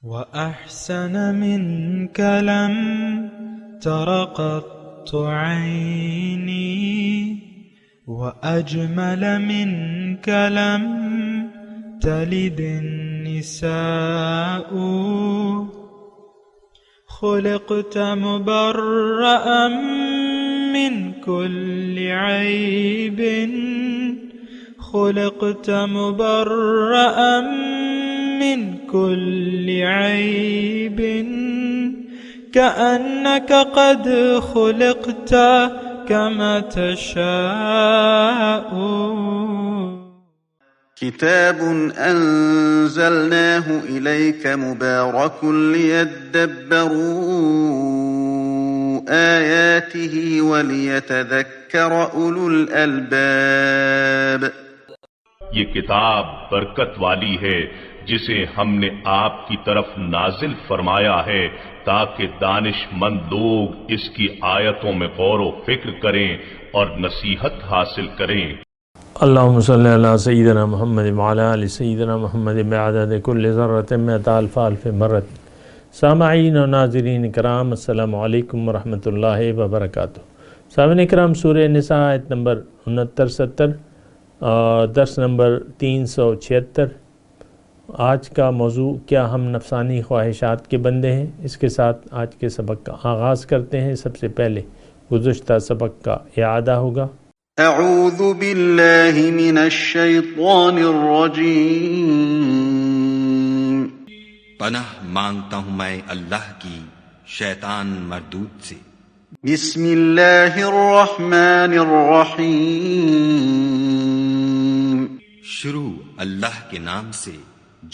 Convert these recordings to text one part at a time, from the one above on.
وأحسن منك لم تر قط عيني وأجمل منك لم تلد النساء خلقت مبرأ من كل عيب خلقت مبرأ من كل عيب كأنك قد خلقت كما تشاء. كتاب أنزلناه إليك مبارك ليدبروا آياته وليتذكر أولو الألباب. یہ کتاب برکت والی ہے جسے ہم نے آپ کی طرف نازل فرمایا ہے تاکہ دانش مند لوگ اس کی آیتوں میں غور و فکر کریں اور نصیحت حاصل کریں. اللہم صلی علی سیدنا محمد وعلی آل سیدنا محمد بعدد کل ذرۃ مئۃ الف الف مرۃ. سامعین و ناظرین کرام، السلام علیکم ورحمۃ اللہ وبرکاتہ. سامعین کرام، سورہ نساء آیت نمبر 69-70 درس نمبر 376. آج کا موضوع کیا ہم نفسانی خواہشات کے بندے ہیں؟ اس کے ساتھ آج کے سبق کا آغاز کرتے ہیں. سب سے پہلے گزشتہ سبق کا اعادہ ہوگا. اعوذ باللہ من الشیطان الرجیم. پناہ مانگتا ہوں میں اللہ کی شیطان مردود سے. بسم اللہ الرحمن الرحیم. شروع اللہ کے نام سے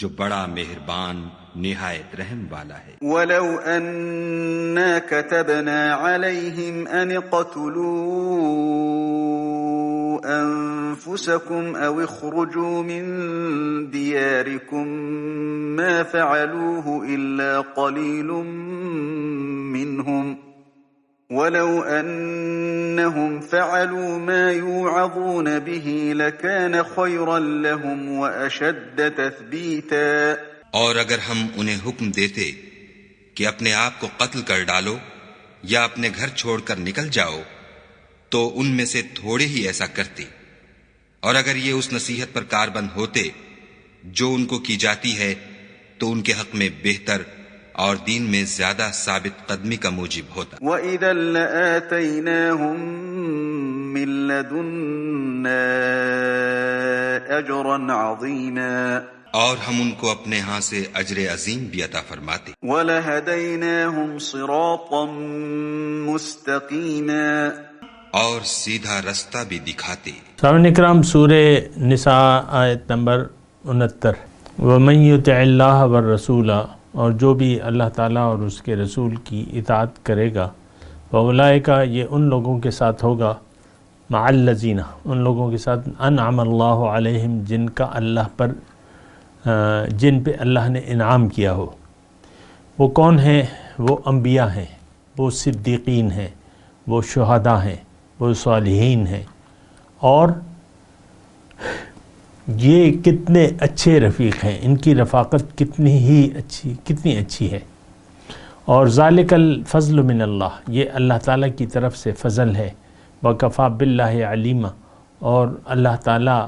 جو بڑا مہربان نہایت رحم والا ہے. وَلَوْ أَنَّا كَتَبْنَا عَلَيْهِمْ أَنِ اقْتُلُوا أَنفُسَكُمْ أَوْ اخْرُجُوا مِنْ دِيَارِكُمْ مَا فَعَلُوهُ إِلَّا قَلِيلٌ مِّنْهُمْ وَلَوْ أَنَّهُمْ فَعَلُوا مَا يُوعَظُونَ بِهِ لَكَانَ خَيْرًا لَهُمْ وَأَشَدَّ تَثْبِيتًا. اور اگر ہم انہیں حکم دیتے کہ اپنے آپ کو قتل کر ڈالو یا اپنے گھر چھوڑ کر نکل جاؤ تو ان میں سے تھوڑے ہی ایسا کرتے، اور اگر یہ اس نصیحت پر کاربند ہوتے جو ان کو کی جاتی ہے تو ان کے حق میں بہتر اور دین میں زیادہ ثابت قدمی کا موجب ہوتا. وَإِذًا لَآتَيْنَاهُمْ مِن لَّدُنَّا أَجْرًا عَظِيمًا. اور ہم ان کو اپنے ہاں سے اجر عظیم بھی عطا فرماتے. وَلَهَدَيْنَاهُمْ صِرَاطًا مُسْتَقِيمًا. اور سیدھا رستہ بھی دکھاتے. سامعین اکرام، سورہ نساء آیت نمبر 69. وَمَن يُطِعِ اللَّهَ وَالرَّسُولَ، اور جو بھی اللہ تعالیٰ اور اس کے رسول کی اطاعت کرے گا، فَأُولَئِکَ، یہ ان لوگوں کے ساتھ ہوگا، مع الذین، ان لوگوں کے ساتھ انعم اللہ علیہم، جن پہ اللہ نے انعام کیا ہو. وہ کون ہیں؟ وہ انبیاء ہیں، وہ صدیقین ہیں، وہ شہداء ہیں، وہ صالحین ہیں. اور یہ کتنے اچھے رفیق ہیں، ان کی رفاقت کتنی اچھی ہے. اور ذالک الفضل من اللہ، یہ اللہ تعالیٰ کی طرف سے فضل ہے. وکفیٰ باللہ علیما، اور اللہ تعالیٰ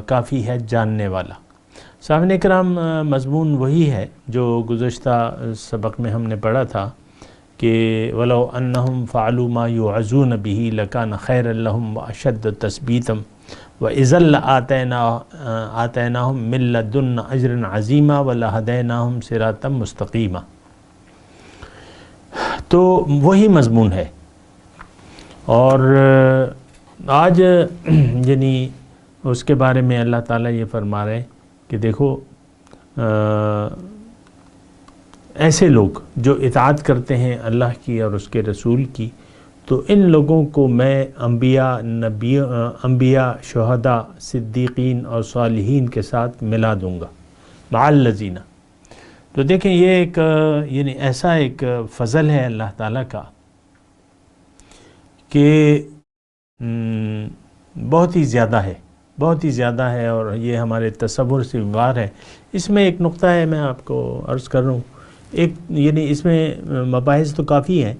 کافی ہے جاننے والا. سامعین اکرام، مضمون وہی ہے جو گزشتہ سبق میں ہم نے پڑھا تھا کہ وَلَوْ أَنَّهُمْ فَعَلُوا مَا يُوعَظُونَ بِهِ لَكَانَ خَيْرًا لَهُمْ وَأَشَدَّ تَثْبِيتًا وَإِذًا لَآتَيْنَاهُمْ مِن لَّدُنَّا أَجْرًا عَظِيمًا وَلَهَدَيْنَاهُمْ صِرَاطًا مُسْتَقِيمًا. تو وہی مضمون ہے. اور آج یعنی اس کے بارے میں اللہ تعالیٰ یہ فرما رہے ہیں کہ دیکھو ایسے لوگ جو اطاعت کرتے ہیں اللہ کی اور اس کے رسول کی، تو ان لوگوں کو میں انبیاء، شہداء، صدیقین اور صالحین کے ساتھ ملا دوں گا، مع الذین. تو دیکھیں یہ ایک یعنی ایسا ایک فضل ہے اللہ تعالیٰ کا کہ بہت ہی زیادہ ہے. بہت ہی زیادہ ہے اور یہ ہمارے تصور سے باہر ہے۔ اس میں ایک نقطہ ہے، میں آپ کو عرض کر رہا ہوں، ایک یعنی اس میں مباحث تو کافی ہیں،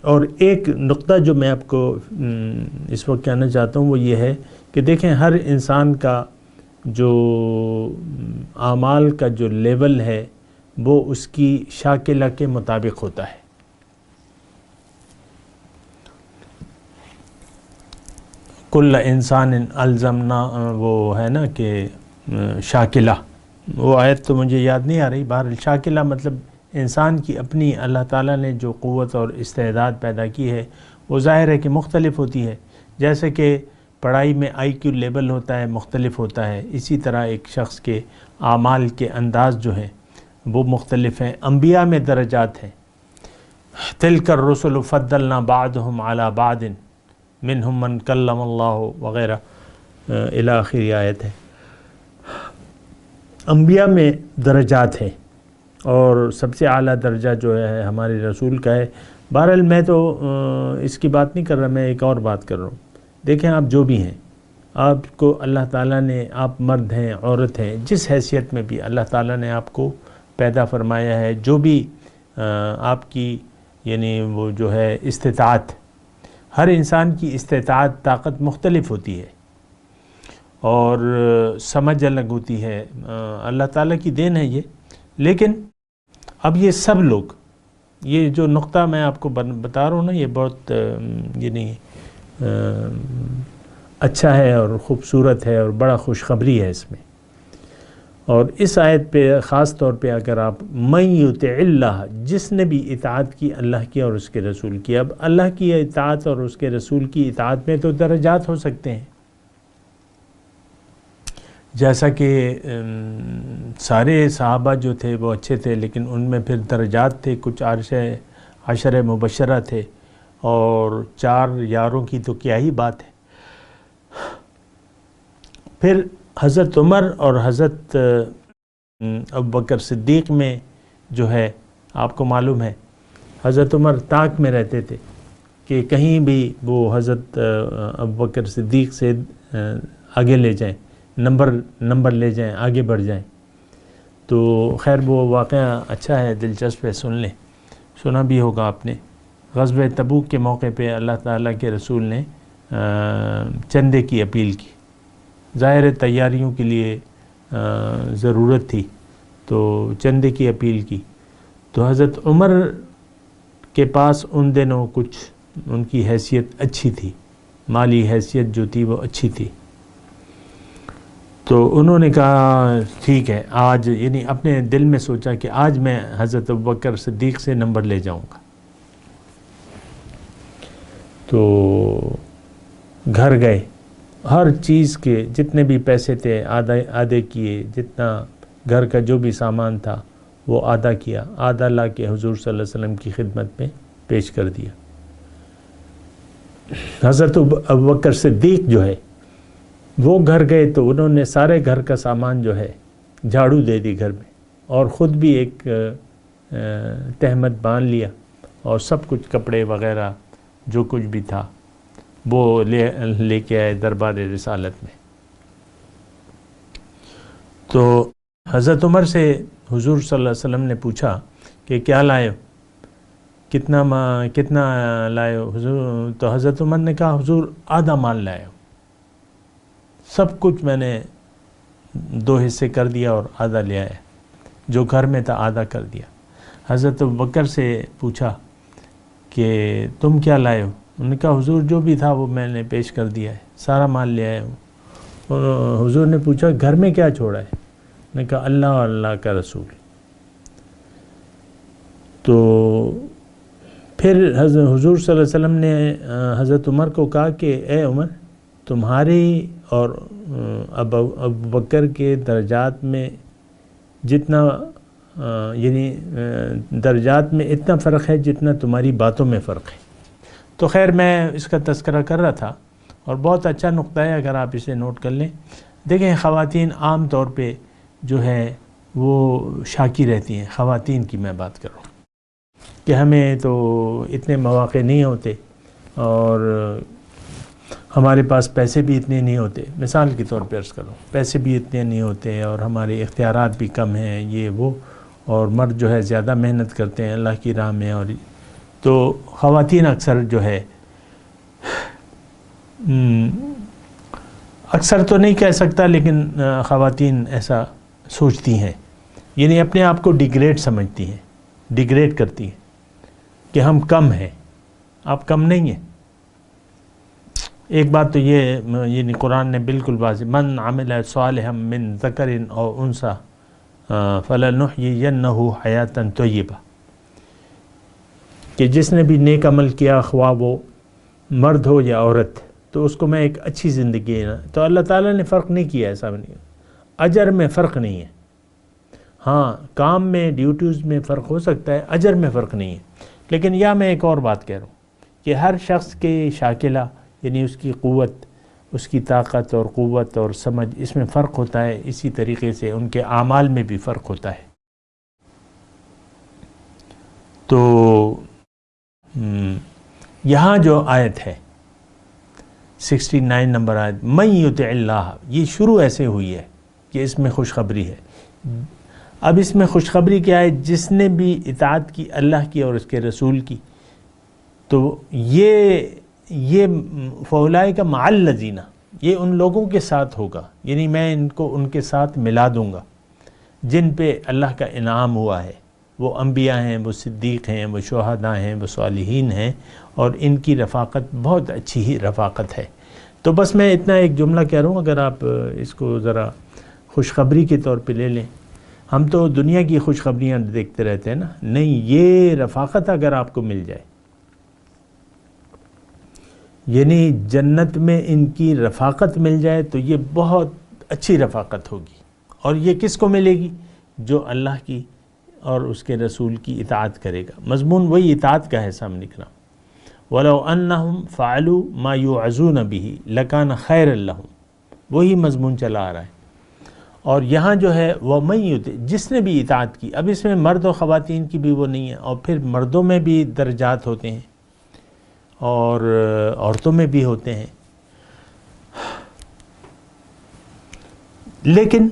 اور ایک نقطہ جو میں آپ کو اس وقت کہنا چاہتا ہوں وہ یہ ہے کہ دیکھیں ہر انسان کا جو اعمال کا جو لیول ہے وہ اس کی شاکلہ کے مطابق ہوتا ہے۔ کل انسان الزمنا، وہ ہے نا کہ شاکلہ، وہ آیت تو مجھے یاد نہیں آ رہی، بہرحال شاکلہ مطلب انسان کی اپنی اللہ تعالیٰ نے جو قوت اور استعداد پیدا کی ہے وہ ظاہر ہے کہ مختلف ہوتی ہے، جیسے کہ پڑھائی میں آئی کیو لیول ہوتا ہے، مختلف ہوتا ہے، اسی طرح ایک شخص کے اعمال کے انداز جو ہیں وہ مختلف ہیں۔ انبیاء میں درجات ہیں، تلک الرسل فضلنا بعضهم علی بعض منہم من کلم اللہ وغیرہ الی آخری آیت ہے۔ انبیاء میں درجات ہیں اور سب سے اعلیٰ درجہ جو ہے ہمارے رسول کا ہے۔ بہرحال میں تو اس کی بات نہیں کر رہا، میں ایک اور بات کر رہا ہوں۔ دیکھیں آپ جو بھی ہیں، آپ کو اللہ تعالیٰ نے، آپ مرد ہیں عورت ہیں، جس حیثیت میں بھی اللہ تعالیٰ نے آپ کو پیدا فرمایا ہے، جو بھی آپ کی یعنی وہ جو ہے استطاعت، ہر انسان کی استطاعت طاقت مختلف ہوتی ہے اور سمجھ الگ ہوتی ہے، اللہ تعالیٰ کی دین ہے یہ۔ لیکن اب یہ سب لوگ، یہ جو نقطہ میں آپ کو بتا رہا ہوں نا، یہ بہت یعنی اچھا ہے اور خوبصورت ہے اور بڑا خوشخبری ہے اس میں۔ اور اس آیت پہ خاص طور پہ اگر آپ من یطع اللہ، جس نے بھی اطاعت کی اللہ کی اور اس کے رسول کی، اب اللہ کی اطاعت اور اس کے رسول کی اطاعت میں تو درجات ہو سکتے ہیں، جیسا کہ سارے صحابہ جو تھے وہ اچھے تھے، لیکن ان میں پھر درجات تھے، کچھ عشرہ مبشرہ تھے اور 4 یاروں کی تو کیا ہی بات ہے۔ پھر حضرت عمر اور حضرت ابوبکر صدیق میں جو ہے آپ کو معلوم ہے، حضرت عمر طاق میں رہتے تھے کہ کہیں بھی وہ حضرت ابوبکر صدیق سے آگے لے جائیں، نمبر لے جائیں، آگے بڑھ جائیں۔ تو خیر وہ واقعہ اچھا ہے، دلچسپ ہے، سن لیں، سنا بھی ہوگا آپ نے۔ غزوہ تبوک کے موقع پہ اللہ تعالیٰ کے رسول نے چندے کی اپیل کی، ظاہر تیاریوں کے لیے ضرورت تھی تو چندے کی اپیل کی، تو حضرت عمر کے پاس ان دنوں کچھ ان کی حیثیت اچھی تھی، مالی حیثیت جو تھی وہ اچھی تھی، تو انہوں نے کہا ٹھیک ہے آج، یعنی اپنے دل میں سوچا کہ آج میں حضرت ابوبکر صدیق سے نمبر لے جاؤں گا۔ تو گھر گئے، ہر چیز کے جتنے بھی پیسے تھے آدھے کیے، جتنا گھر کا جو بھی سامان تھا وہ آدھا کیا، آدھا لا کے حضور صلی اللہ علیہ وسلم کی خدمت میں پیش کر دیا۔ حضرت ابوبکر صدیق جو ہے وہ گھر گئے تو انہوں نے سارے گھر کا سامان جو ہے جھاڑو دے دی گھر میں، اور خود بھی ایک تہمت باندھ لیا، اور سب کچھ کپڑے وغیرہ جو کچھ بھی تھا وہ لے کے آئے دربار رسالت میں۔ تو حضرت عمر سے حضور صلی اللہ علیہ وسلم نے پوچھا کہ کیا لائے ہو، کتنا لائے ہو حضور؟ تو حضرت عمر نے کہا حضور آدھا مال لائے ہو، سب کچھ میں نے 2 حصے کر دیا اور آدھا لے آیا، جو گھر میں تھا آدھا کر دیا۔ حضرت ابوبکر سے پوچھا کہ تم کیا لائے ہو؟ انہوں نے کہا حضور جو بھی تھا وہ میں نے پیش کر دیا ہے، سارا مال لے آیا ہوں۔ حضور نے پوچھا گھر میں کیا چھوڑا ہے؟ انہوں نے کہا اللہ اور اللہ کا رسول۔ تو پھر حضور صلی اللہ علیہ وسلم نے حضرت عمر کو کہا کہ اے عمر، تمہاری اور ابوبکر کے درجات میں جتنا یعنی درجات میں اتنا فرق ہے جتنا تمہاری باتوں میں فرق ہے۔ تو خیر میں اس کا تذکرہ کر رہا تھا، اور بہت اچھا نقطہ ہے اگر آپ اسے نوٹ کر لیں۔ دیکھیں خواتین عام طور پہ جو ہے وہ شاکی رہتی ہیں، خواتین کی میں بات کر رہا ہوں کہ ہمیں تو اتنے مواقع نہیں ہوتے، اور ہمارے پاس پیسے بھی اتنے نہیں ہوتے، مثال کے طور پہ عرض کروں، پیسے بھی اتنے نہیں ہوتے اور ہمارے اختیارات بھی کم ہیں، یہ وہ، اور مرد جو ہے زیادہ محنت کرتے ہیں اللہ کی راہ میں، اور تو خواتین اکثر جو ہے اکثر تو نہیں کہہ سکتا لیکن خواتین ایسا سوچتی ہیں، یعنی اپنے آپ کو ڈیگریڈ سمجھتی ہیں، ڈیگریڈ کرتی ہیں کہ ہم کم ہیں۔ آپ کم نہیں ہیں۔ ایک بات تو یہ یعنی قرآن نے بالکل واضح، من عمل صالحا من ذکر او انثی فلنحیینہ حیاۃ طیبہ، کہ جس نے بھی نیک عمل کیا خواہ وہ مرد ہو یا عورت تو اس کو میں ایک اچھی زندگی ہے۔ تو اللہ تعالیٰ نے فرق نہیں کیا، ایسا نہیں، اجر میں فرق نہیں ہے۔ ہاں کام میں ڈیوٹیز میں فرق ہو سکتا ہے، اجر میں فرق نہیں ہے۔ لیکن یا میں ایک اور بات کہہ رہا ہوں کہ ہر شخص کے شاکلہ یعنی اس کی قوت، اس کی طاقت اور قوت اور سمجھ، اس میں فرق ہوتا ہے، اسی طریقے سے ان کے اعمال میں بھی فرق ہوتا ہے۔ تو یہاں جو آیت ہے 69 نمبر آیت، من یطع اللہ، یہ شروع ایسے ہوئی ہے کہ اس میں خوشخبری ہے۔ اب اس میں خوشخبری کیا ہے؟ جس نے بھی اطاعت کی اللہ کی اور اس کے رسول کی، تو یہ فاولئک مع الذین، یہ ان لوگوں کے ساتھ ہوگا، یعنی میں ان کو ان کے ساتھ ملا دوں گا جن پہ اللہ کا انعام ہوا ہے۔ وہ انبیاء ہیں، وہ صدیق ہیں، وہ شہداء ہیں، وہ صالحین ہیں، اور ان کی رفاقت بہت اچھی ہی رفاقت ہے۔ تو بس میں اتنا ایک جملہ کہہ رہا ہوں، اگر آپ اس کو ذرا خوشخبری کے طور پہ لے لیں۔ ہم تو دنیا کی خوشخبریاں دیکھتے رہتے ہیں نا، نہیں، یہ رفاقت اگر آپ کو مل جائے، یعنی جنت میں ان کی رفاقت مل جائے تو یہ بہت اچھی رفاقت ہوگی۔ اور یہ کس کو ملے گی؟ جو اللہ کی اور اس کے رسول کی اطاعت کرے گا۔ مضمون وہی اطاعت کا ہے سامنے کرام۔ وَلَوْ أَنَّهُمْ فَعَلُوا مَا يُوعَظُونَ بِهِ لَكَانَ خَيْرًا لَهُمْ، وہی مضمون چلا آ رہا ہے۔ اور یہاں جو ہے وَمَن يُطِعْ، جس نے بھی اطاعت کی، اب اس میں مرد و خواتین کی بھی وہ نہیں ہے، اور پھر مردوں میں بھی درجات ہوتے ہیں اور عورتوں میں بھی ہوتے ہیں، لیکن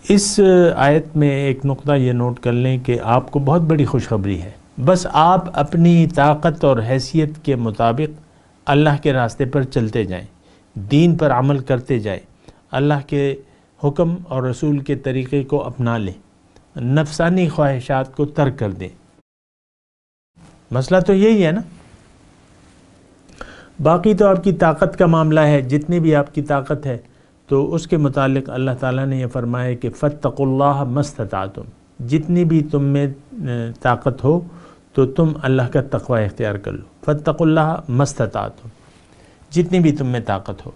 اس آیت میں ایک نقطہ یہ نوٹ کر لیں کہ آپ کو بہت بڑی خوشخبری ہے۔ بس آپ اپنی طاقت اور حیثیت کے مطابق اللہ کے راستے پر چلتے جائیں، دین پر عمل کرتے جائیں، اللہ کے حکم اور رسول کے طریقے کو اپنا لیں، نفسانی خواہشات کو ترک کر دیں۔ مسئلہ تو یہی ہے نا۔ باقی تو آپ کی طاقت کا معاملہ ہے، جتنی بھی آپ کی طاقت ہے تو اس کے متعلق اللہ تعالیٰ نے یہ فرمایا کہ فاتقوا اللہ ما استطعتم، جتنی بھی تم میں طاقت ہو تو تم اللہ کا تقوی اختیار کر لو۔ فاتقوا اللہ ما استطعتم، جتنی بھی تم میں طاقت ہو۔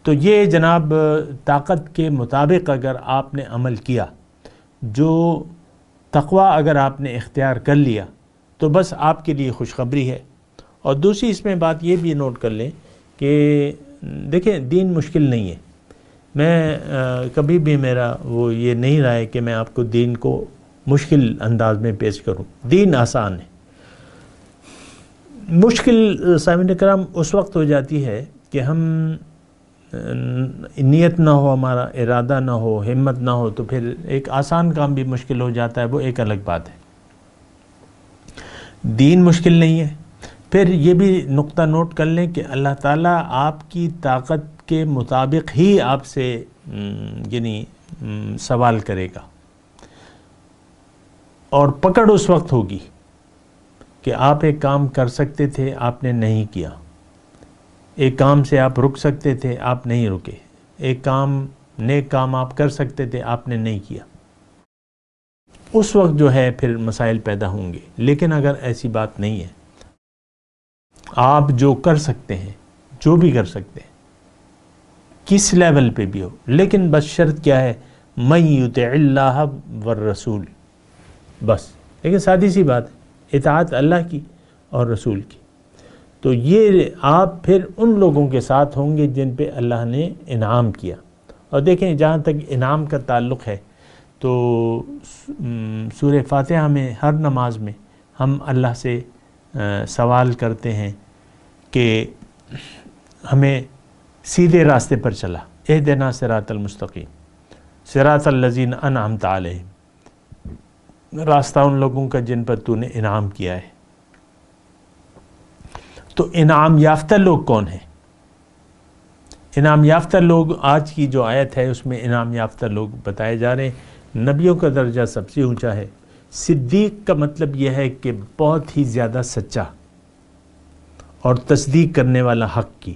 تو یہ جناب طاقت کے مطابق اگر آپ نے عمل کیا، جو تقوی اگر آپ نے اختیار کر لیا تو بس آپ کے لیے خوشخبری ہے۔ اور دوسری اس میں بات یہ بھی نوٹ کر لیں کہ دیکھیں دین مشکل نہیں ہے۔ میں کبھی بھی میرا وہ یہ نہیں رہا ہے کہ میں آپ کو دین کو مشکل انداز میں پیش کروں، دین آسان ہے۔ مشکل سامعین کرام اس وقت ہو جاتی ہے کہ ہم نیت نہ ہو، ہمارا ارادہ نہ ہو، ہمت نہ ہو، تو پھر ایک آسان کام بھی مشکل ہو جاتا ہے، وہ ایک الگ بات ہے۔ دین مشکل نہیں ہے۔ پھر یہ بھی نقطہ نوٹ کر لیں کہ اللہ تعالیٰ آپ کی طاقت کے مطابق ہی آپ سے یعنی سوال کرے گا، اور پکڑ اس وقت ہوگی کہ آپ ایک کام کر سکتے تھے، آپ نے نہیں کیا، ایک کام سے آپ رک سکتے تھے، آپ نہیں رکے، ایک کام نیک کام آپ کر سکتے تھے، آپ نے نہیں کیا۔ اس وقت جو ہے پھر مسائل پیدا ہوں گے۔ لیکن اگر ایسی بات نہیں ہے، آپ جو کر سکتے ہیں، جو بھی کر سکتے ہیں، کس لیول پہ بھی ہو، لیکن بس شرط کیا ہے؟ من یطع اللہ والرسول، بس۔ لیکن سادی سی بات ہے، اطاعت اللہ کی اور رسول کی۔ تو یہ آپ پھر ان لوگوں کے ساتھ ہوں گے جن پہ اللہ نے انعام کیا۔ اور دیکھیں جہاں تک انعام کا تعلق ہے تو سورہ فاتحہ میں ہر نماز میں ہم اللہ سے سوال کرتے ہیں کہ ہمیں سیدھے راستے پر چلا. اہدنا صراط المستقیم صراط الذین انعمت علیہم، راستہ ان لوگوں کا جن پر تو نے انعام کیا ہے. تو انعام یافتہ لوگ کون ہیں؟ انعام یافتہ لوگ، آج کی جو آیت ہے اس میں انعام یافتہ لوگ بتائے جا رہے ہیں. نبیوں کا درجہ سب سے اونچا ہے. صدیق کا مطلب یہ ہے کہ بہت ہی زیادہ سچا اور تصدیق کرنے والا حق کی،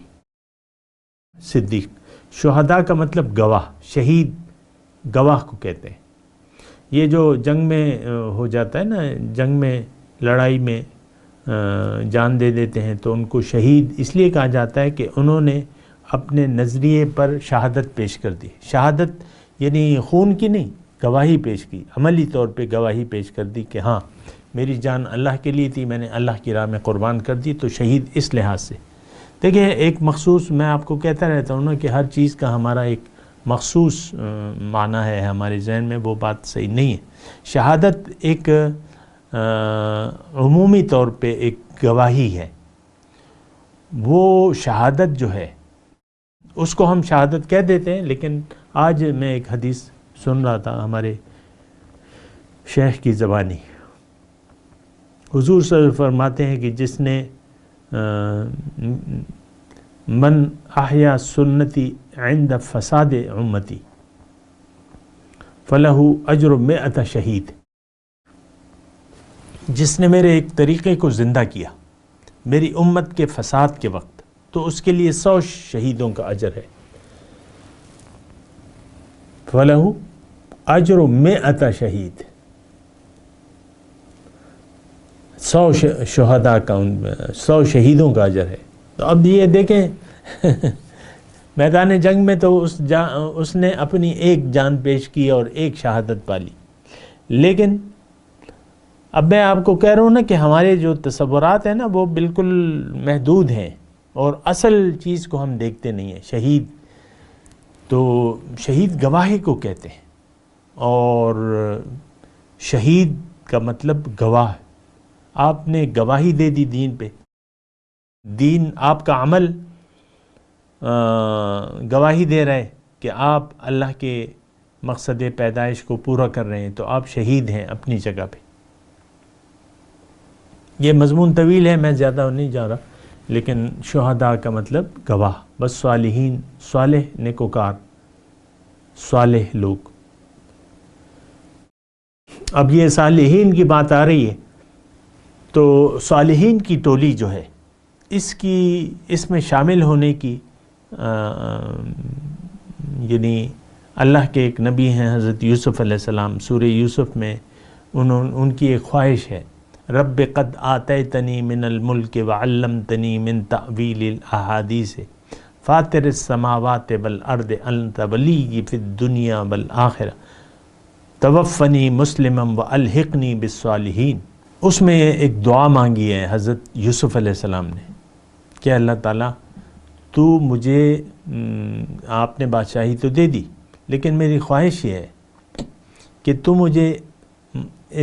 صدیق. شہداء کا مطلب گواہ، شہید گواہ کو کہتے ہیں. یہ جو جنگ میں ہو جاتا ہے نا، جنگ میں لڑائی میں جان دے دیتے ہیں تو ان کو شہید اس لیے کہا جاتا ہے کہ انہوں نے اپنے نظریے پر شہادت پیش کر دی. شہادت یعنی خون کی نہیں، گواہی پیش کی، عملی طور پہ گواہی پیش کر دی کہ ہاں میری جان اللہ کے لیے تھی، میں نے اللہ کی راہ میں قربان کر دی. تو شہید اس لحاظ سے دیکھیں، ایک مخصوص، میں آپ کو کہتا رہتا ہوں نا کہ ہر چیز کا ہمارا ایک مخصوص معنی ہے ہمارے ذہن میں، وہ بات صحیح نہیں ہے. شہادت ایک عمومی طور پہ ایک گواہی ہے. وہ شہادت جو ہے اس کو ہم شہادت کہہ دیتے ہیں. لیکن آج میں ایک حدیث سن رہا تھا ہمارے شیخ کی زبانی. حضور صلی اللہ علیہ وسلم فرماتے ہیں کہ جس نے من احیا سنتی عند فساد امتی فلہ اجر 100 شہید، جس نے میرے ایک طریقے کو زندہ کیا میری امت کے فساد کے وقت، تو اس کے لیے 100 شہیدوں کا اجر ہے. فلہ اجر 100 شہید، 100 شہداء کا، 100 شہیدوں کا اجر ہے. تو اب یہ دیکھیں میدان جنگ میں تو اس نے اپنی ایک جان پیش کی اور ایک شہادت پالی. لیکن اب میں آپ کو کہہ رہا ہوں نا کہ ہمارے جو تصورات ہیں نا وہ بالکل محدود ہیں اور اصل چیز کو ہم دیکھتے نہیں ہیں. شہید تو شہید گواہی کو کہتے ہیں، اور شہید کا مطلب گواہ. آپ نے گواہی دے دی دین پہ، دین آپ کا عمل گواہی دے رہے کہ آپ اللہ کے مقصد پیدائش کو پورا کر رہے ہیں، تو آپ شہید ہیں اپنی جگہ پہ. یہ مضمون طویل ہے، میں زیادہ نہیں جا رہا، لیکن شہداء کا مطلب گواہ. بس صالحین، صالح نیکوکار، صالح لوگ. اب یہ صالحین کی بات آ رہی ہے تو صالحین کی ٹولی جو ہے اس میں شامل ہونے کی یعنی اللہ کے ایک نبی ہیں حضرت یوسف علیہ السلام، سورہ یوسف میں ان کی ایک خواہش ہے، رب قد آتیتنی من الملک وعلمتنی من تعویل الاحادیث فاطر السماوات والارض انت ولی فی الدنیا والآخرہ توفنی مسلما والحقنی بالصالحین. اس میں ایک دعا مانگی ہے حضرت یوسف علیہ السلام نے کہ اللہ تعالیٰ تو مجھے، آپ نے بادشاہی تو دے دی، لیکن میری خواہش یہ ہے کہ تو مجھے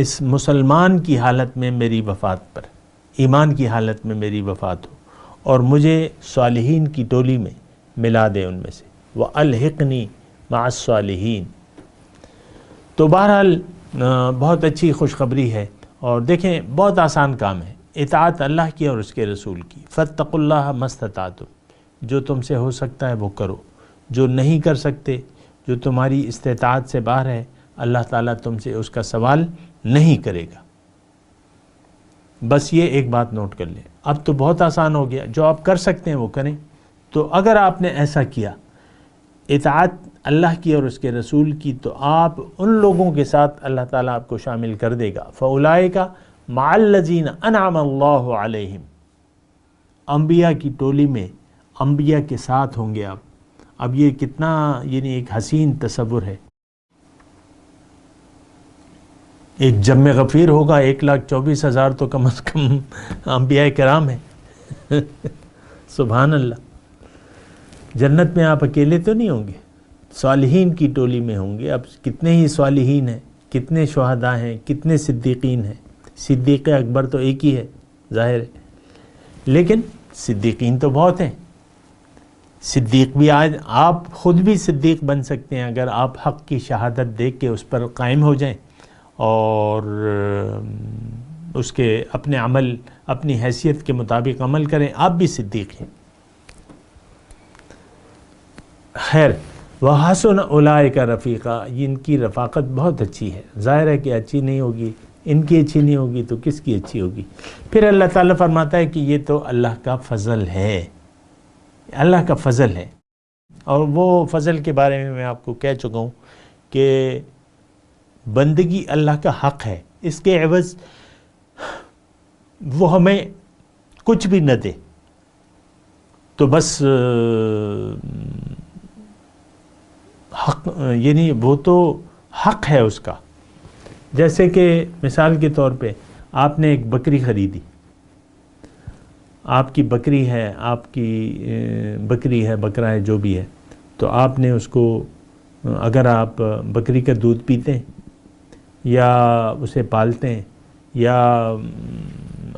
اس مسلمان کی حالت میں میری وفات پر، ایمان کی حالت میں میری وفات ہو، اور مجھے صالحین کی ٹولی میں ملا دے ان میں سے. وَأَلْحِقْنِي مَعَ الصَّالِحِينَ. تو بہرحال بہت اچھی خوشخبری ہے. اور دیکھیں بہت آسان کام ہے، اطاعت اللہ کی اور اس کے رسول کی. فَاتَّقُوا اللَّهَ مَا اسْتَطَعْتُمْ. جو تم سے ہو سکتا ہے وہ کرو، جو نہیں کر سکتے، جو تمہاری استطاعت سے باہر ہے، اللہ تعالیٰ تم سے اس کا سوال نہیں کرے گا. بس یہ ایک بات نوٹ کر لیں. اب تو بہت آسان ہو گیا، جو آپ کر سکتے ہیں وہ کریں. تو اگر آپ نے ایسا کیا، اطاعت اللہ کی اور اس کے رسول کی، تو آپ ان لوگوں کے ساتھ اللہ تعالیٰ آپ کو شامل کر دے گا. فَأُولَئِكَ مَعَ الَّذِينَ أَنْعَمَ اللَّهُ عَلَيْهِمْ. انبیاء کی ٹولی میں انبیاء کے ساتھ ہوں گے آپ. اب یہ کتنا یعنی ایک حسین تصور ہے. ایک جم غفیر ہوگا، 1,24,000 تو کم از کم انبیاء کرام ہیں. سبحان اللہ. جنت میں آپ اکیلے تو نہیں ہوں گے، صالحین کی ٹولی میں ہوں گے. اب کتنے ہی صالحین ہیں، کتنے شہداء ہیں، کتنے صدیقین ہیں. صدیق اکبر تو ایک ہی ہے ظاہر ہے، لیکن صدیقین تو بہت ہیں. صدیق بھی آج آپ خود بھی صدیق بن سکتے ہیں اگر آپ حق کی شہادت دے کے اس پر قائم ہو جائیں اور اس کے اپنے عمل اپنی حیثیت کے مطابق عمل کریں، آپ بھی صدیق ہیں۔ خیر، وَحَسُنَ أُولَٰئِكَ رَفِيقًا، ان کی رفاقت بہت اچھی ہے۔ ظاہر ہے کہ اچھی نہیں ہوگی، ان کی اچھی نہیں ہوگی تو کس کی اچھی ہوگی؟ پھر اللہ تعالیٰ فرماتا ہے کہ یہ تو اللہ کا فضل ہے، اللہ کا فضل ہے، اور وہ فضل کے بارے میں آپ کو کہہ چکا ہوں کہ بندگی اللہ کا حق ہے، اس کے عوض وہ ہمیں کچھ بھی نہ دے تو بس حق، یعنی وہ تو حق ہے اس کا۔ جیسے کہ مثال کے طور پہ آپ نے ایک بکری خریدی، آپ کی بکری ہے، آپ کی بکری ہے، بکرا ہے، جو بھی ہے، تو آپ نے اس کو، اگر آپ بکری کا دودھ پیتے ہیں یا اسے پالتے ہیں یا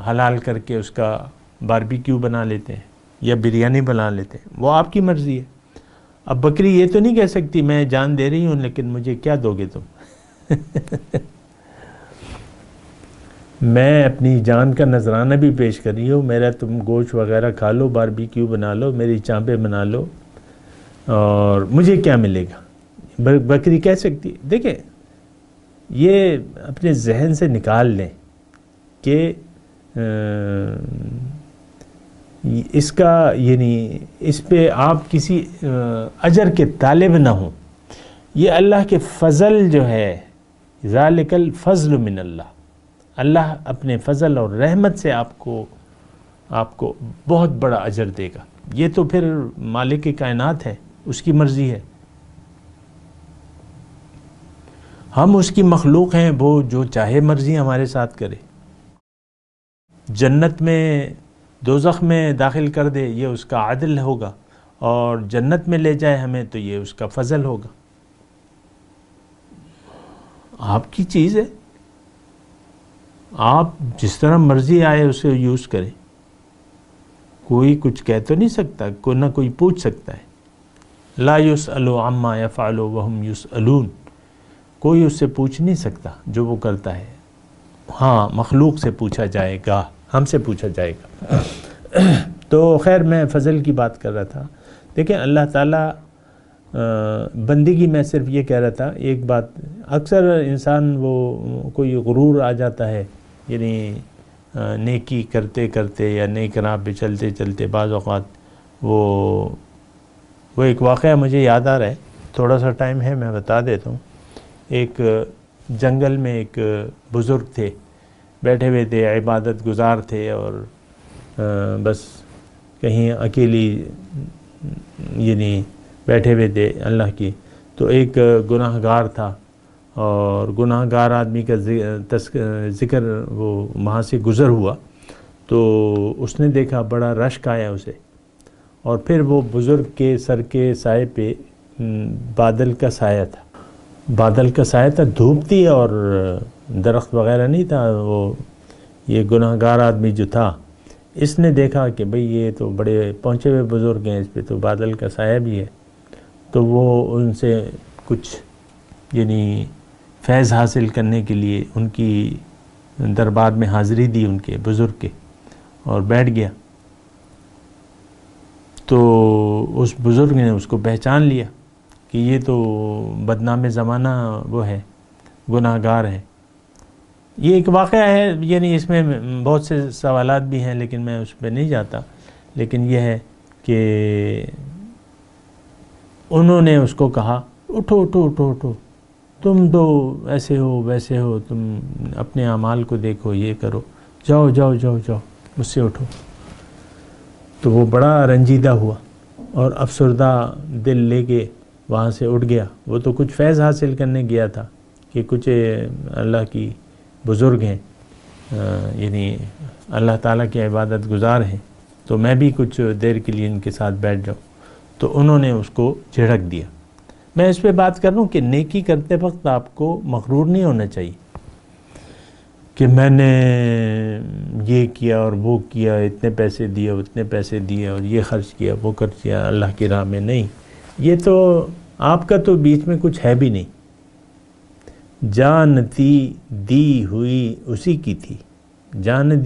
حلال کر کے اس کا باربیکیو بنا لیتے ہیں یا بریانی بنا لیتے ہیں، وہ آپ کی مرضی ہے۔ اب بکری یہ تو نہیں کہہ سکتی میں جان دے رہی ہوں لیکن مجھے کیا دو گے تم؟ میں اپنی جان کا نذرانہ بھی پیش کر رہی ہوں، میرا تم گوشت وغیرہ کھا لو، باربیکیو بنا لو، میری چانپیں بنا لو، اور مجھے کیا ملے گا؟ بکری کہہ سکتی؟ دیکھیں، یہ اپنے ذہن سے نکال لیں کہ اس کا، یعنی اس پہ آپ کسی اجر کے طالب نہ ہوں۔ یہ اللہ کے فضل جو ہے، ذالک الفضل من اللہ، اللہ اپنے فضل اور رحمت سے آپ کو بہت بڑا اجر دے گا۔ یہ تو پھر مالک کائنات ہے، اس کی مرضی ہے، ہم اس کی مخلوق ہیں، وہ جو چاہے مرضی ہمارے ساتھ کرے، جنت میں دوزخ میں داخل کر دے یہ اس کا عدل ہوگا، اور جنت میں لے جائے ہمیں تو یہ اس کا فضل ہوگا۔ آپ کی چیز ہے، آپ جس طرح مرضی آئے اسے یوز کریں، کوئی کچھ کہہ تو نہیں سکتا، کوئی نہ کوئی پوچھ سکتا ہے۔ لا یسأل عما یفعل وہم یسألون، کوئی اس سے پوچھ نہیں سکتا جو وہ کرتا ہے۔ ہاں، مخلوق سے پوچھا جائے گا، ہم سے پوچھا جائے گا۔ تو خیر، میں فضل کی بات کر رہا تھا۔ دیکھیں، اللہ تعالیٰ بندگی میں صرف یہ کہہ رہا تھا ایک بات، اکثر انسان وہ کوئی غرور آ جاتا ہے، یعنی نیکی کرتے کرتے یا نیک راہ پہ چلتے چلتے بعض اوقات وہ ایک واقعہ مجھے یاد آ رہا ہے، تھوڑا سا ٹائم ہے میں بتا دیتا ہوں۔ ایک جنگل میں ایک بزرگ تھے، بیٹھے ہوئے تھے، عبادت گزار تھے، اور بس کہیں اکیلی یعنی بیٹھے ہوئے تھے اللہ کی۔ تو ایک گناہ گار تھا، اور گناہ گار آدمی کا ذکر وہ وہاں سے گزر ہوا، تو اس نے دیکھا بڑا رشک آیا اسے، اور پھر وہ بزرگ کے سر کے سائے پہ بادل کا سایہ تھا، بادل کا سایہ تھا، دھوپ تھی اور درخت وغیرہ نہیں تھا۔ وہ یہ گناہ گار آدمی جو تھا، اس نے دیکھا کہ بھئی یہ تو بڑے پہنچے ہوئے بزرگ ہیں، اس پہ تو بادل کا سایہ بھی ہے، تو وہ ان سے کچھ یعنی فیض حاصل کرنے کے لیے ان کی دربار میں حاضری دی ان کے بزرگ کے، اور بیٹھ گیا۔ تو اس بزرگ نے اس کو پہچان لیا کہ یہ تو بدنام زمانہ وہ ہے، گناہ گار ہے۔ یہ ایک واقعہ ہے، یعنی اس میں بہت سے سوالات بھی ہیں لیکن میں اس پہ نہیں جاتا، لیکن یہ ہے کہ انہوں نے اس کو کہا، اٹھو اٹھو اٹھو اٹھو، تم تو ایسے ہو ویسے ہو، تم اپنے اعمال کو دیکھو، یہ کرو، جاؤ جاؤ جاؤ جاؤ مجھ سے اٹھو۔ تو وہ بڑا رنجیدہ ہوا اور افسردہ دل لے کے وہاں سے اٹھ گیا۔ وہ تو کچھ فیض حاصل کرنے گیا تھا کہ کچھ اللہ کی بزرگ ہیں، یعنی اللہ تعالیٰ کی عبادت گزار ہیں، تو میں بھی کچھ دیر کے لیے ان کے ساتھ بیٹھ جاؤں۔ تو انہوں نے اس کو جھڑک دیا۔ میں اس پہ بات کر رہا ہوں کہ نیکی کرتے وقت آپ کو مغرور نہیں ہونا چاہیے۔ کہ میں نے یہ کیا اور وہ کیا، اتنے پیسے دیے اتنے پیسے دیے اور یہ خرچ کیا وہ خرچ کیا اللہ کی راہ میں، نہیں، یہ تو آپ کا تو بیچ میں کچھ ہے بھی نہیں. جان دی ہوئی اسی کی تھی، جان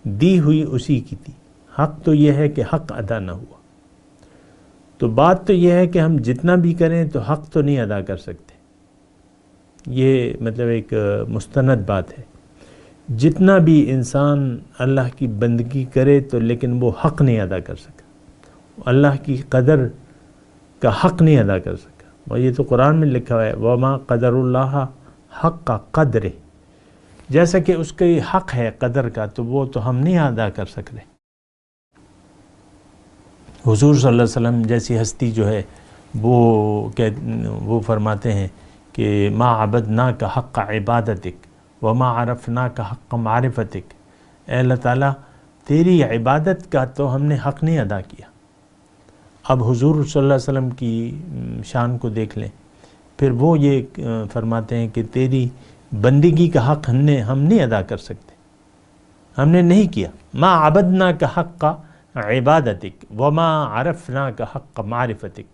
دی ہوئی اسی کی تھی. حق تو یہ ہے کہ حق ادا نہ ہوا. تو بات تو یہ ہے کہ ہم جتنا بھی کریں تو حق تو نہیں ادا کر سکتے. یہ مطلب ایک مستند بات ہے. جتنا بھی انسان اللہ کی بندگی کرے تو لیکن وہ حق نہیں ادا کر سکا، اللہ کی قدر کا حق نہیں ادا کر سکا. اور یہ تو قرآن میں لکھا ہے وما قدر اللہ حق کا قدر، جیسا کہ اس کا حق ہے قدر کا تو وہ تو ہم نہیں ادا کر سک رہے. حضور صلی اللہ علیہ وسلم جیسی ہستی جو ہے وہ فرماتے ہیں کہ ما عبدناک حق عبادتک وما عرفناک حق معرفتک. اے اللہ تعالیٰ تیری عبادت کا تو ہم نے حق نہیں ادا کیا. اب حضور صلی اللہ علیہ وسلم کی شان کو دیکھ لیں، پھر وہ یہ فرماتے ہیں کہ تیری بندگی کا حق ہم نہیں ادا کر سکتے، ہم نے نہیں کیا. ما عبدناک حق عبادتک وما عرفناک حق معرفتک،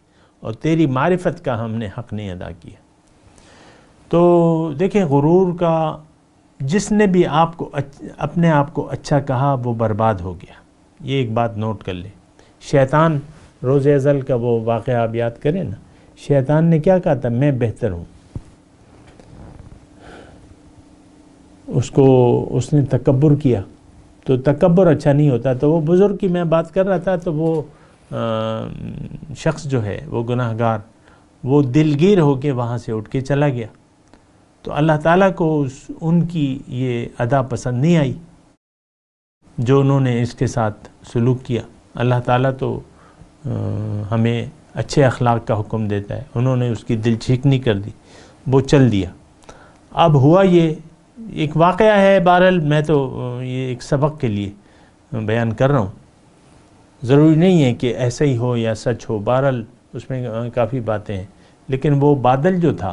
اور تیری معرفت کا ہم نے حق نہیں ادا کیا. تو دیکھیں غرور کا جس نے بھی اپنے آپ کو اچھا کہا وہ برباد ہو گیا. یہ ایک بات نوٹ کر لیں. شیطان روز ازل کا وہ واقعہ آپ یاد کریں نا، شیطان نے کیا کہا تھا؟ میں بہتر ہوں. اس نے تکبر کیا، تو تکبر اچھا نہیں ہوتا. تو وہ بزرگ کی میں بات کر رہا تھا، تو وہ شخص جو ہے وہ گناہگار، وہ دلگیر ہو کے وہاں سے اٹھ کے چلا گیا. تو اللہ تعالیٰ کو ان کی یہ ادا پسند نہیں آئی جو انہوں نے اس کے ساتھ سلوک کیا. اللہ تعالیٰ تو ہمیں اچھے اخلاق کا حکم دیتا ہے. انہوں نے اس کی دل چیکنی کر دی، وہ چل دیا. اب ہوا یہ ایک واقعہ ہے، بہرحال میں تو یہ ایک سبق کے لیے بیان کر رہا ہوں. ضروری نہیں ہے کہ ایسا ہی ہو یا سچ ہو، بہرحال اس میں کافی باتیں ہیں. لیکن وہ بادل جو تھا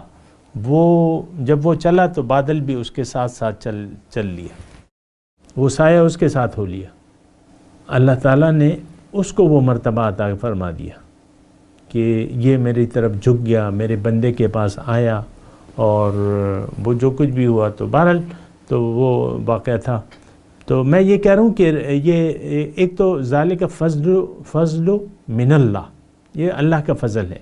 وہ جب وہ چلا تو بادل بھی اس کے ساتھ ساتھ چل لیا، وہ سایہ اس کے ساتھ ہو لیا. اللہ تعالیٰ نے اس کو وہ مرتبہ عطا فرما دیا کہ یہ میری طرف جھک گیا، میرے بندے کے پاس آیا، اور وہ جو کچھ بھی ہوا تو بہرحال تو وہ واقعہ تھا. تو میں یہ کہہ رہا ہوں کہ یہ ایک تو ذالک فضل من اللہ، یہ اللہ کا فضل ہے.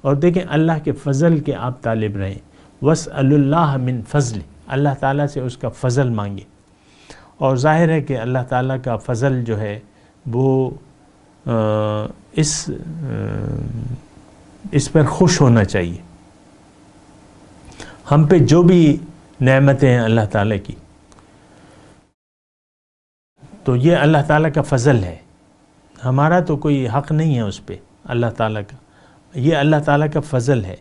اور دیکھیں اللہ کے فضل کے آپ طالب رہیں. وَاسْأَلُ اللَّهَ مِن فضل، اللہ تعالیٰ سے اس کا فضل مانگے. اور ظاہر ہے کہ اللہ تعالیٰ کا فضل جو ہے وہ اس پر خوش ہونا چاہیے. ہم پہ جو بھی نعمتیں ہیں اللہ تعالیٰ کی، تو یہ اللہ تعالیٰ کا فضل ہے. ہمارا تو کوئی حق نہیں ہے اس پہ اللہ تعالیٰ کا. یہ اللہ تعالیٰ کا فضل ہے.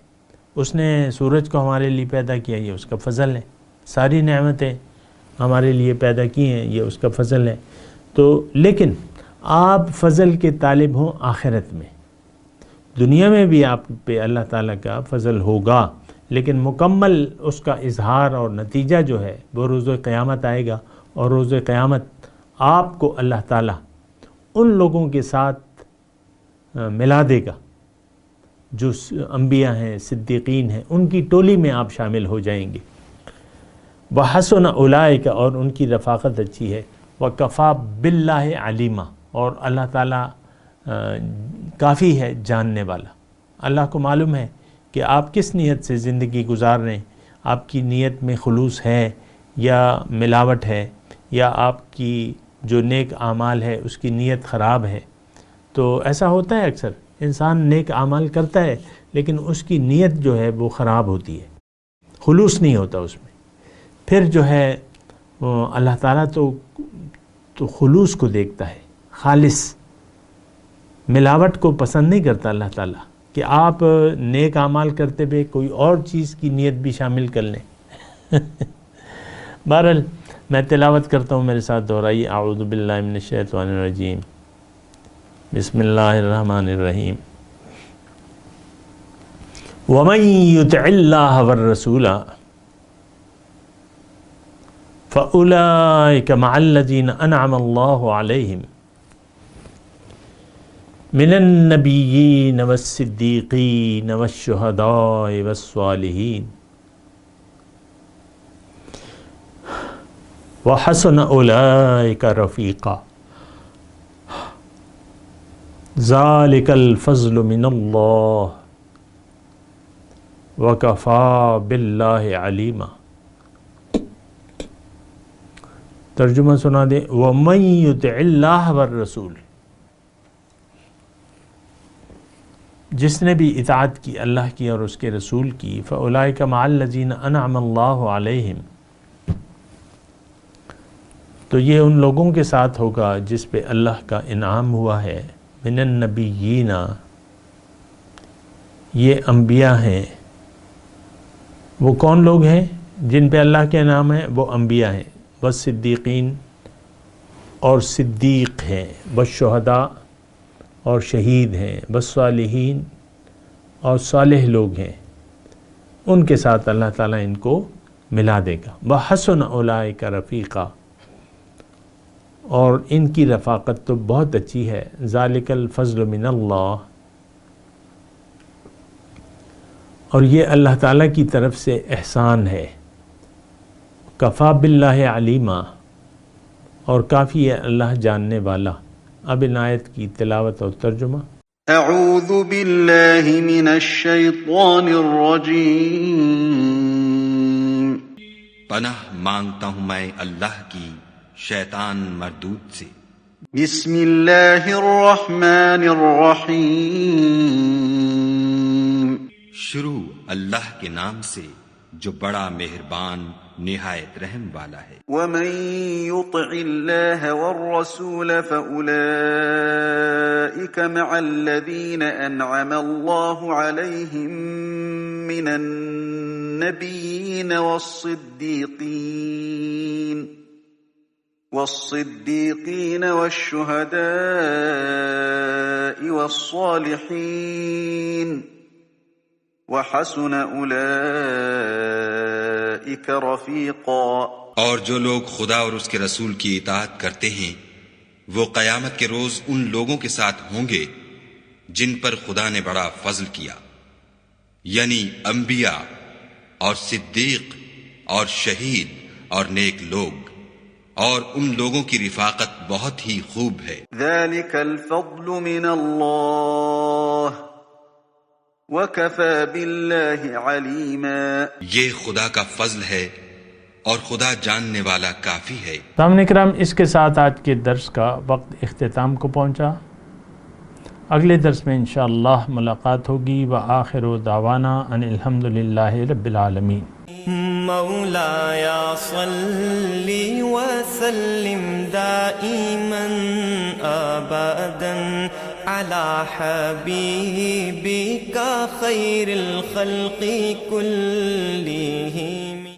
اس نے سورج کو ہمارے لیے پیدا کیا، یہ اس کا فضل ہے. ساری نعمتیں ہمارے لیے پیدا کی ہیں، یہ اس کا فضل ہے. تو لیکن آپ فضل کے طالب ہوں آخرت میں. دنیا میں بھی آپ پہ اللہ تعالیٰ کا فضل ہوگا، لیکن مکمل اس کا اظہار اور نتیجہ جو ہے وہ روز قیامت آئے گا. اور روز قیامت آپ کو اللہ تعالیٰ ان لوگوں کے ساتھ ملا دے گا جو انبیاء ہیں، صدیقین ہیں، ان کی ٹولی میں آپ شامل ہو جائیں گے. وَحَسُنَ أُولَٰئِکَ، اور ان کی رفاقت اچھی ہے. وَكَفَىٰ بِاللَّهِ عَلِيمًا، اور اللہ تعالیٰ کافی ہے جاننے والا. اللہ کو معلوم ہے کہ آپ کس نیت سے زندگی گزار رہے ہیں. آپ کی نیت میں خلوص ہے یا ملاوٹ ہے، یا آپ کی جو نیک اعمال ہے اس کی نیت خراب ہے. تو ایسا ہوتا ہے اکثر، انسان نیک اعمال کرتا ہے لیکن اس کی نیت جو ہے وہ خراب ہوتی ہے، خلوص نہیں ہوتا اس میں. پھر جو ہے اللہ تعالیٰ تو خلوص کو دیکھتا ہے، خالص. ملاوٹ کو پسند نہیں کرتا اللہ تعالیٰ کہ آپ نیک اعمال کرتے ہوئے کوئی اور چیز کی نیت بھی شامل کر لیں. بہرحال میں تلاوت کرتا ہوں، میرے ساتھ دہرائیے. اعوذ باللہ من الشیطان الرجیم، بسم اللہ الرحمن الرحیم. وَمَن يُطِعِ اللَّهَ وَالرَّسُولَ فَأُولَئِكَ مَعَ الَّذِينَ أَنْعَمَ اللَّهُ عَلَيْهِمْ مِنَ النَّبِيِّينَ وَالصِّدِّيقِينَ وَالشُّهَدَاءِ وَالصَّالِحِينَ وَحَسُنَ أُولَئِكَ رَفِيقًا ذَلِكَ الْفَضْلُ مِنَ اللَّهِ وَكَفَى بِاللَّهِ عَلِيمًا۔ ترجمہ سنا دیں، وَمَن يُطِعِ اللَّهَ وَالرَّسُولَ، جس نے بھی اطاعت کی اللہ کی اور اس کے رسول کی، فَأُولَئِكَ مَعَ الَّذِينَ أَنْعَمَ اللَّهُ عَلَيْهِمْ، تو یہ ان لوگوں کے ساتھ ہوگا جس پہ اللہ کا انعام ہوا ہے، من النبیین، یہ انبیاء ہیں۔ وہ کون لوگ ہیں جن پہ اللہ کے انعام ہے؟ وہ انبیاء ہیں، والصدیقین، اور صدیق ہیں، والشہداء، اور شہید ہیں، والصالحین، اور صالح لوگ ہیں۔ ان کے ساتھ اللہ تعالیٰ ان کو ملا دے گا۔ وحسن اولئک رفیقا، اور ان کی رفاقت تو بہت اچھی ہے۔ ذالک الفضل من اللہ، اور یہ اللہ تعالیٰ کی طرف سے احسان ہے۔ کفا باللہ علیما، اور کافی ہے اللہ جاننے والا۔ اب ان آیت کی تلاوت اور ترجمہ۔ اعوذ باللہ من الشیطان الرجیم، پناہ مانگتا ہوں میں اللہ کی شیطان مردود سے۔ بسم اللہ الرحمن الرحیم، شروع اللہ کے نام سے جو بڑا مہربان نہایت رحم والا ہے۔ ومن يطع اللہ والرسول فأولئک مع الذین انعم اللہ علیہم من النبیین والصدیقین والشہداء والصالحین وحسن اولئک رفیقا۔ اور جو لوگ خدا اور اس کے رسول کی اطاعت کرتے ہیں وہ قیامت کے روز ان لوگوں کے ساتھ ہوں گے جن پر خدا نے بڑا فضل کیا، یعنی انبیاء اور صدیق اور شہید اور نیک لوگ، اور ان لوگوں کی رفاقت بہت ہی خوب ہے۔ ذالک الفضل من اللہ وَكَفَى بِاللَّهِ عَلِيمًا، یہ خدا کا فضل ہے اور خدا جاننے والا کافی ہے۔ سامعین کرام، اس کے ساتھ آج کے درس کا وقت اختتام کو پہنچا۔ اگلے درس میں انشاءاللہ ملاقات ہوگی۔ وآخر دعوانا ان الحمدللہ رب العالمین۔ مولایا صلی وسلم دائما ابدا على حبيبك خير الخلق كلهم۔